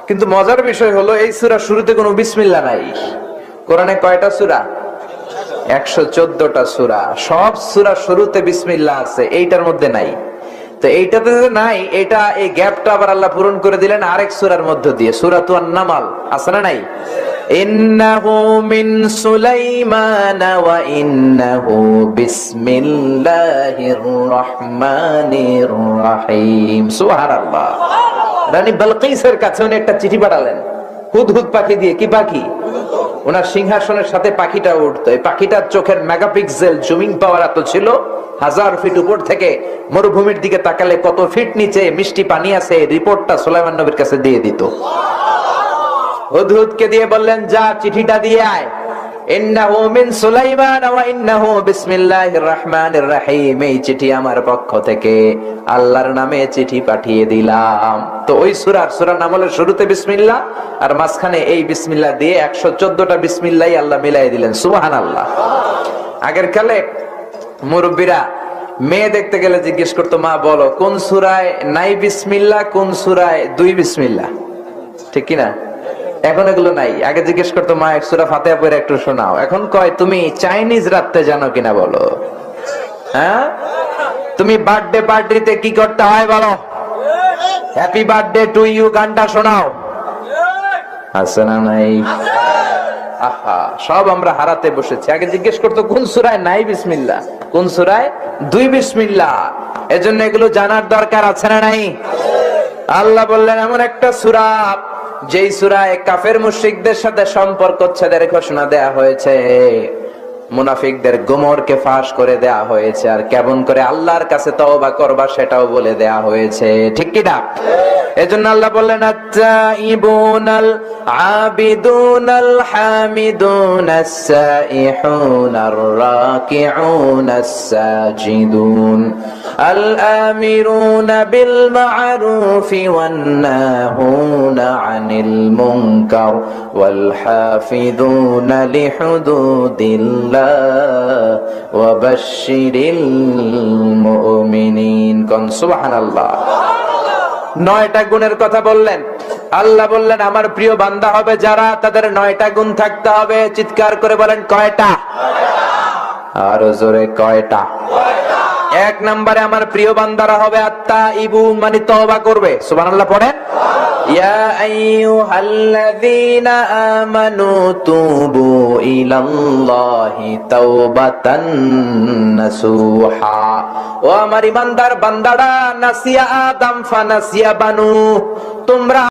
কিন্তু মজার বিষয় হলো এই সূরা শুরুতে কোনো বিসমিল্লাহ নাই। কোরআনে কয়টা সূরা? 114টা সূরা। সব সূরা শুরুতে বিসমিল্লাহ আছে, এইটার মধ্যে নাই। তো এইটাতে যে নাই, এটা এই গ্যাপটা আবার আল্লাহ পূরণ করে দিলেন আরেক সূরার মধ্য দিয়ে, সূরাতুন নামাল। আছে না নাই? ইন্নাহু মিন সুলাইমান ওয়া ইন্নাহু বিসমিল্লাহির রহমানির রহিম। সুবহানাল্লাহ। রানী বালকিসের কাছে উনি একটা চিঠি পাঠালেন হুদহুদ পাখি দিয়ে। কি পাখি? ওনার সিংহাসনের সাথে পাখিটা উঠতো। এই পাখিটার চোখের মেগাপিক্সেল জুমিং পাওয়ার এত ছিল, 1000 ফিট উপর থেকে মরুভূমির দিকে তাকালে কত ফিট নিচে মিষ্টি পানি আছে, রিপোর্টটা সুলাইমান নবীর কাছে দিয়ে দিত। হুদহুদকে দিয়ে বললেন, যা চিঠিটা দিয়ে আয়। ইন্নাহু মিন সুলাইমান ওয়া ইন্নাহু বিসমিল্লাহির রহমানির রহিম। এই চিঠি আমার পক্ষ থেকে, আল্লাহর নামে চিঠি পাঠিয়ে দিলাম। তো ওই সূরার নাম হলো শুরুতে বিসমিল্লাহ, আর মাঝখানে এই বিসমিল্লাহ দিয়ে 114টা বিসমিল্লাহই আল্লাহ মিলাই দিলেন। সুবহানাল্লাহ। আগের কালে মুরব্বীরা মেয়ে দেখতে গেলে জিজ্ঞেস করতো, মা বলো কোন সূরায় নাই বিসমিল্লাহ, কোন সূরায় 2 বিসমিল্লাহ। ঠিক কিনা? এখন এগুলো নাই। আগে জিজ্ঞেস করতো, মা এক সূরা ফাতিহা পড়ে একটু শোনাও। এখন কয়, তুমি চাইনিজ রাখতে জানো কিনা বলো। হ্যাঁ, তুমি বার্থডে পার্টিতে কি করতে হয় বলো। হ্যাপি বার্থডে টু ইউ গানটা শোনাও। আছে না নাই? আহা, সব আমরা হারাতে বসেছি। আগে জিজ্ঞেস করতো কোন সূরায় নাই বিসমিল্লাহ, কোন সূরায় 2 বিসমিল্লাহ। এজন্য এগুলো জানার দরকার আছে না নাই? আল্লাহ বললেন এমন একটা সূরা যেই সূরায় কাফের মুশরিকদের সাথে সম্পর্ক ছেদের ঘোষণা দেয়া হয়েছে, মুনাফিকদের গোমরকে ফাঁস করে দেয়া হয়েছে, আর কেমন করে আল্লাহর কাছে তওবা করবা সেটাও বলে দেয়া হয়েছে। ঠিক কি না? এজন্য আল্লাহ বললেন, আত-তাইবুনাল আবিদুনাল হামিদুনাস সাইহুনার রাকিউনাস সাজিদুন আল আমিরুনা বিল মা'রুফি ওয়ান নাহুনা আনিল মুনকার ওয়াল হাফিযুনা লিহুদুদিল্লাহ ওয়া বাশশিরিল মুমিনিন। কোন সুবহানাল্লাহ। 9টা গুণের কথা বললেন। আল্লাহ বললেন আমার প্রিয় বান্দা হবে যারা, তাদের 9টা গুণ থাকতে হবে। চিৎকার করে বলেন কয়টা? আরো জোরে কয়টা? 1 নম্বরে আমার প্রিয় বান্দারা হবে আত-তাইবুন, মানে তওবা করবে। সুবহানাল্লাহ পড়েন। ইয়া আইয়ুহাল্লাযীনা আমানু তুবু ইলাল্লাহি তাওবাতান নাসুহা। ও আমার ঈমানদার বান্দারা, নাসিয়া আদম ফানাসিয়া বানু, তোমরা